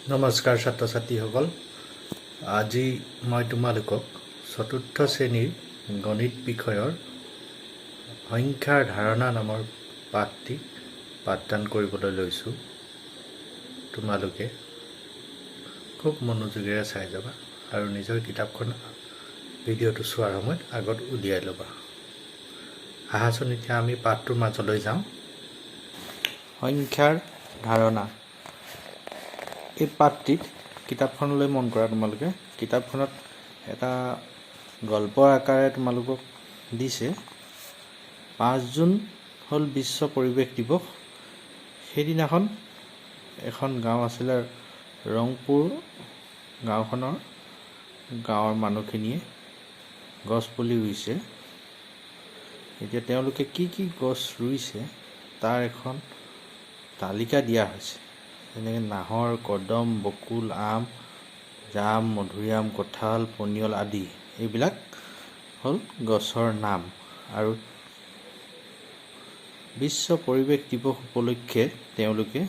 নমস্কাৰ ছাত্ৰ ছাত্ৰীসকল। আজি মই তোমালোকক চতুৰ্থ শ্ৰেণীৰ গণিত বিষয়ৰ সংখ্যাৰ ধাৰণা নামৰ পাঠটি পাঠদান কৰিবলৈ লৈছোঁ। তোমালোকে খুব মনোযোগেৰে চাই যাবা আৰু নিজৰ কিতাপখন ভিডিঅ'টো চোৱাৰ সময়ত আগত উলিয়াই ল'বা। আহাচোন এতিয়া আমি পাঠটোৰ মাজলৈ যাওঁ। সংখ্যাৰ ধাৰণা। এই পাঠটিত কিতাপখনলৈ মন কৰা। তোমালোকে কিতাপখনত এটা গল্পৰ আকাৰে তোমালোকক দিছে। 5 জুন হ'ল বিশ্ব পৰিৱেশ দিৱস। সেইদিনাখন এখন গাঁও আছিলে, ৰংপুৰ গাঁওখনৰ গাঁৱৰ মানুহখিনিয়ে গছপুলি ৰুইছে। এতিয়া তেওঁলোকে কি কি গছ ৰুইছে তাৰ এখন তালিকা দিয়া হৈছে। যেনেকৈ নাহৰ, কদম, বকুল, আম, জাম, মধুৰিআম, কঁঠাল, পনিয়ল আদি। এইবিলাক হ'ল গছৰ নাম। আৰু বিশ্ব পৰিৱেশ দিৱস উপলক্ষে তেওঁলোকে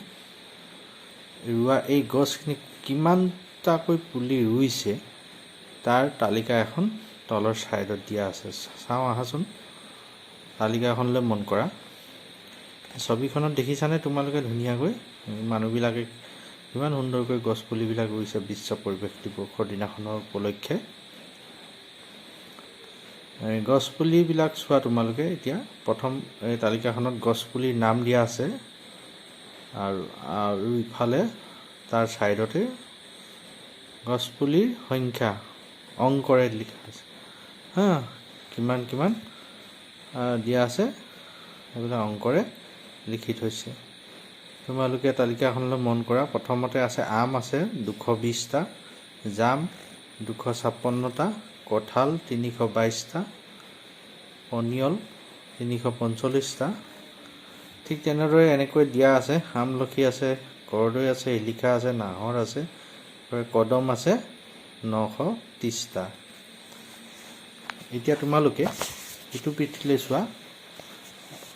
ৰোৱা এই গছখিনি কিমানটাকৈ পুলি ৰুইছে তাৰ তালিকা এখন তলৰ ছাইডত দিয়া আছে। চাওঁ আহাচোন তালিকাখনলৈ মন কৰা। ছবিখনত দেখিছানে তোমালোকে ধুনীয়াকৈ মানুহবিলাকে কিমান সুন্দৰকৈ গছপুলিবিলাক ৰুইছে বিশ্ব পৰিৱেশ দিৱসৰ দিনাখনৰ উপলক্ষে। গছপুলিবিলাক চোৱা তোমালোকে। এতিয়া প্ৰথম এই তালিকাখনত গছপুলিৰ নাম দিয়া আছে আৰু ইফালে তাৰ ছাইডতে গছপুলিৰ সংখ্যা অংকৰে লিখা আছে। কিমান কিমান দিয়া আছে সেইবিলাক অংকৰে লিখি থৈছে। তোমালোকে তালিকাখনলৈ মন কৰা। প্ৰথমতে আছে আম আছে 220টা, জাম 256টা, কঁঠাল 322টা, পনিয়ল 345টা। ঠিক তেনেদৰে এনেকৈ দিয়া আছে। আমলখি আছে, কৰদৈ আছে, শিলিখা আছে, নাহৰ আছে, কদম আছে 930টা। এতিয়া তোমালোকে ইটো পিঠিলৈ চোৱা।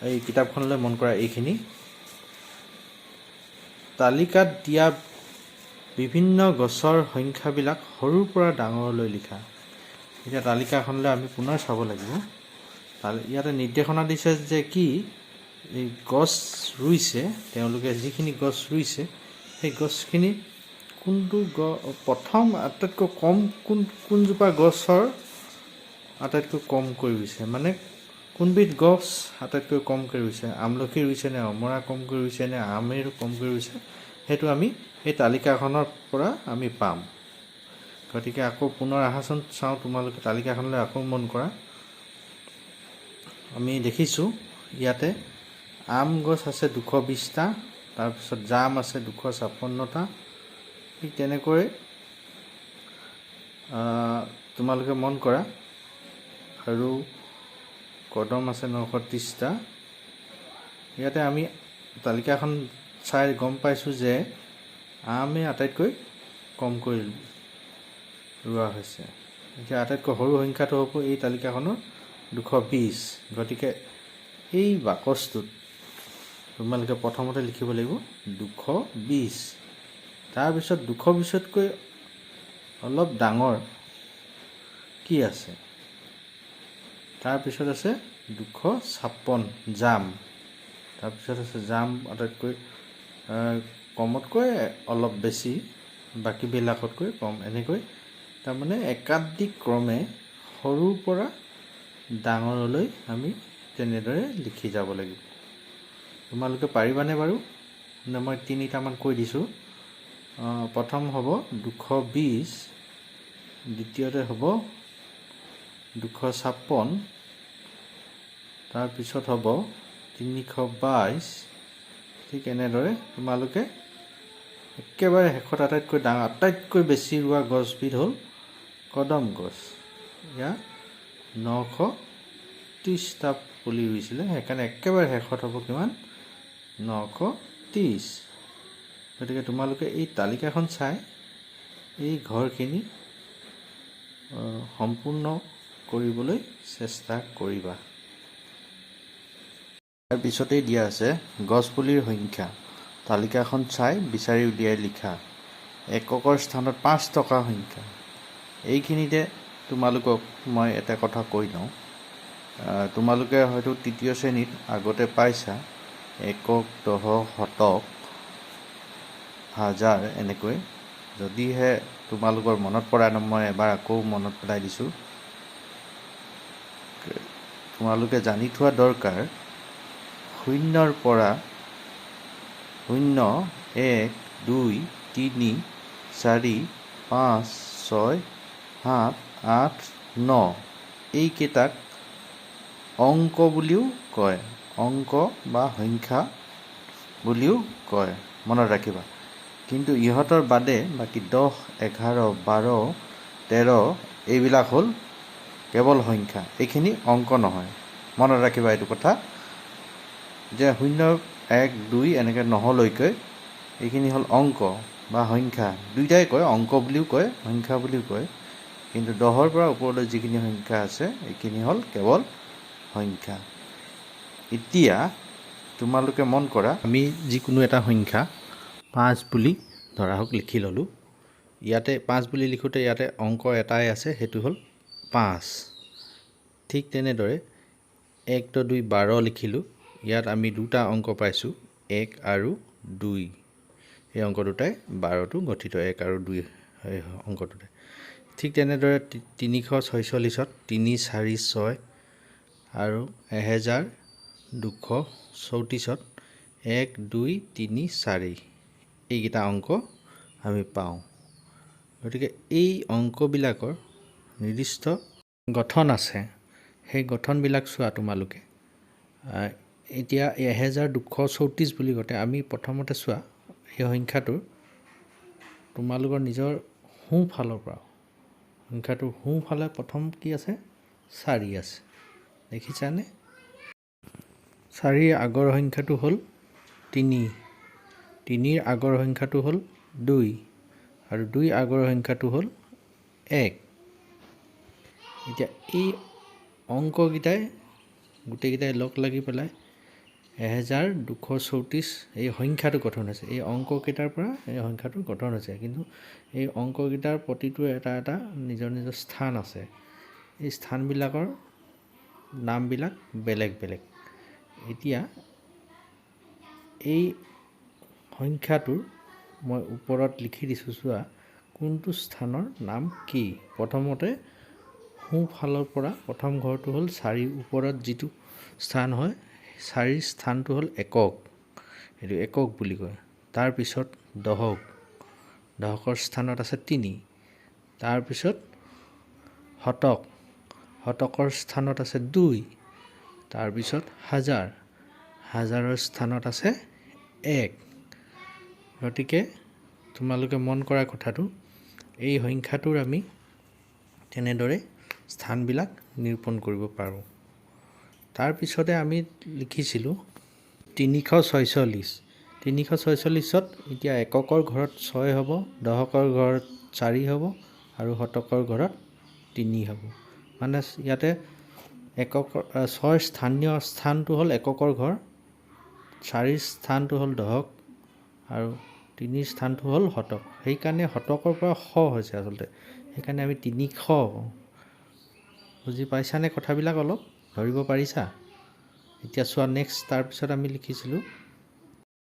এই কিতাপখনলৈ মন কৰা। এইখিনি তালিকাত দিয়া বিভিন্ন গছৰ সংখ্যাবিলাক সৰুৰ পৰা ডাঙৰলৈ লিখা। এতিয়া তালিকাখনলৈ আমি পুনৰ চাব লাগিব। ইয়াতে নিৰ্দেশনা দিছে যে কি এই গছ ৰুইছে, তেওঁলোকে যিখিনি গছ ৰুইছে সেই গছখিনি কোনটো প্ৰথম আটাইতকৈ কম কোনজোপা গছৰ আটাইতকৈ কমকৈ ৰুইছে, মানে কোনবিধ গছ আটাইতকৈ কমকৈ ৰুইছে। আমলখি ৰুইছে নে অমৰা কমকৈ ৰুইছে নে আমেৰ কমকৈ ৰুইছে, সেইটো আমি এই তালিকাখনৰ পৰা আমি পাম। গতিকে আকৌ পুনৰ আহাচোন চাওঁ। তোমালোকে তালিকাখনলৈ আকৌ মন কৰা। আমি দেখিছোঁ ইয়াতে আম গছ আছে 220টা, তাৰপিছত জাম আছে 256টা। ঠিক তেনেকৈ তোমালোকে মন কৰা আৰু কদম আছে 930টা। ইয়াতে আমি তালিকাখন চাই গম পাইছোঁ যে আমে আটাইতকৈ কমকৈ ৰোৱা হৈছে। এতিয়া আটাইতকৈ সৰু সংখ্যাটো হ'ব এই তালিকাখনৰ 220। গতিকে এই বাকচটোত তোমালোকে প্ৰথমতে লিখিব লাগিব 220। তাৰপিছত 220তকৈ অলপ ডাঙৰ কি আছে, তাৰপিছত আছে 256 জাম, তাৰপিছত আছে জাম আটাইতকৈ কমতকৈ অলপ বেছি, বাকীবিলাকতকৈ কম। এনেকৈ তাৰমানে একাধিক ক্ৰমে সৰুৰ পৰা ডাঙৰলৈ আমি তেনেদৰে লিখি যাব লাগিব। তোমালোকে পাৰিবানে বাৰু? নে মই 3টামান কৈ দিছোঁ। প্ৰথম হ'ব 220, দ্বিতীয়তে হ'ব 256, তাৰপিছত হ'ব 322। ঠিক এনেদৰে তোমালোকে একেবাৰে শেষত আটাইতকৈ ডাঙৰ আটাইতকৈ বেছি ৰোৱা গছবিধ হ'ল কদম গছ। ইয়াত 930টা পুলি ৰুইছিলে, সেইকাৰণে একেবাৰে শেষত হ'ব কিমান, 930। গতিকে তোমালোকে এই তালিকাখন চাই এই ঘৰখিনি সম্পূৰ্ণ কৰিবলৈ চেষ্টা কৰিবা। তাৰ পিছতেই দিয়া আছে গছপুলিৰ সংখ্যা। তালিকাখন চাই বিচাৰি উলিয়াই লিখা। এককৰ স্থানত 5 টকা সংখ্যা। এইখিনিতে তোমালোকক মই এটা কথা কৈ দিওঁ, তোমালোকে হয়তো তৃতীয় শ্ৰেণীত আগতে পাইছা একক, দশক, শতক, হাজাৰ এনেকৈ। যদিহে তোমালোকৰ মনত পৰা নাই, মই এবাৰ আকৌ মনত পেলাই দিছোঁ। তোমালোকে জানি থোৱা দৰকাৰ, 0ৰ পৰা 0, 1, 2, 3, 4, 5, 6, 7, 8, 9 এইকেইটাক অংক বুলিও কয়, অংক বা সংখ্যা বুলিও কয়, মনত ৰাখিবা। কিন্তু ইহঁতৰ বাদে বাকী 10, 11, 12, 13 এইবিলাক হ'ল কেৱল সংখ্যা, এইখিনি অংক নহয়। মনত ৰাখিবা এইটো কথা যে 0, 1, 2 এনেকৈ নহলৈকৈ এইখিনি হ'ল অংক বা সংখ্যা, দুইটাই কয়, অংক বুলিও কয়, সংখ্যা বুলিও কয়। কিন্তু 10ৰ পৰা ওপৰলৈ যিখিনি সংখ্যা আছে এইখিনি হ'ল কেৱল সংখ্যা। এতিয়া তোমালোকে মন কৰা, আমি যিকোনো এটা সংখ্যা 5 বুলি ধৰা হওক লিখি ল'লোঁ। ইয়াতে 5 বুলি লিখোঁতে ইয়াতে অংক এটাই আছে, সেইটো হ'ল 5। ঠিক তেনেদৰে 1, 2, 12 লিখিলোঁ। ইয়াত আমি দুটা অংক পাইছোঁ, 1 আৰু 2। এই অংক দুটাই 12টো গঠিত, 1 আৰু 2 অংক দুটাই। ঠিক তেনেদৰে 346ত 3, 4, 6 আৰু 1234ত 1, 2, 3, 4 এইকেইটা অংক আমি পাওঁ। গতিকে এই অংকবিলাকৰ নিৰ্দিষ্ট গঠন আছে, সেই গঠনবিলাক চোৱা তোমালোকে। এতিয়া 1234 বুলি কওঁতে আমি প্ৰথমতে চোৱা এই সংখ্যাটোৰ তোমালোকৰ নিজৰ সোঁফালৰ পৰা, সংখ্যাটোৰ সোঁফালে প্ৰথম কি আছে? 4 আছে, দেখিছানে? 4ৰ আগৰ সংখ্যাটো হ'ল 3, 3ৰ আগৰ সংখ্যাটো হ'ল 2 আৰু 2ৰ আগৰ সংখ্যাটো হ'ল 1। এতিয়া এই অংককেইটাই গোটেইকেইটাই লগ লাগি পেলাই 1234 এই সংখ্যাটো গঠন হৈছে। এই অংককেইটাৰ পৰা এই সংখ্যাটো গঠন হৈছে, কিন্তু এই অংককেইটাৰ প্ৰতিটো এটা এটা নিজৰ নিজৰ স্থান আছে। এই স্থানবিলাকৰ নামবিলাক বেলেগ বেলেগ। এতিয়া এই সংখ্যাটোৰ মই ওপৰত লিখি দিছোঁ, চোৱা কোনটো স্থানৰ নাম কি। প্ৰথমতে সোঁফালৰ পৰা প্ৰথম ঘৰটো হ'ল 4, ওপৰত যিটো স্থান হয় 4ৰ স্থানটো হ'ল একক, এইটো একক বুলি কয়। তাৰপিছত দশক, দশকৰ স্থানত আছে 3। তাৰপিছত শতক, শতকৰ স্থানত আছে 2। তাৰপিছত হাজাৰ, হাজাৰৰ স্থানত আছে 1। গতিকে তোমালোকে মন কৰা কথাটো, এই সংখ্যাটোৰ আমি তেনেদৰে স্থানবিলাক নিৰূপণ কৰিব পাৰোঁ। তাৰপিছতে আমি লিখিছিলোঁ 346। 346ত এতিয়া এককৰ ঘৰত 6 হ'ব, দশকৰ ঘৰত 4 হ'ব আৰু শতকৰ ঘৰত 3 হ'ব। মানে ইয়াতে এককৰ 6ৰ স্থানীয় স্থানটো হ'ল এককৰ ঘৰ, 4ৰ স্থানটো হ'ল দশক আৰু 3ৰ স্থানটো হ'ল শতক। সেইকাৰণে শতকৰ পৰা শ হৈছে আচলতে, সেইকাৰণে আমি 300 কওঁ। বুজি পাইছানে কথাবিলাক? অলপ ধৰিব পাৰিছা? এতিয়া চোৱা নেক্সট, তাৰপিছত আমি লিখিছিলোঁ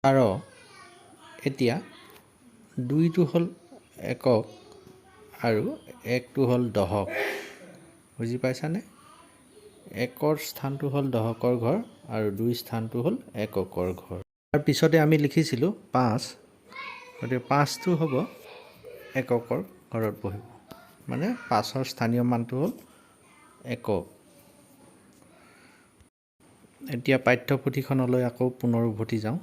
12। এতিয়া 2টো হ'ল একক আৰু 1টো হ'ল দশক। বুজি পাইছানে? 1ৰ স্থানটো হ'ল দশকৰ ঘৰ আৰু 2ৰ স্থানটো হ'ল এককৰ ঘৰ। তাৰপিছতে আমি লিখিছিলোঁ 5। গতিকে 5টো হ'ব এককৰ ঘৰত বহিব, মানে 5ৰ স্থানীয় মানটো হ'ল একক। এতিয়া পাঠ্যপুথিখনলৈ আকৌ পুনৰ উভতি যাওঁ।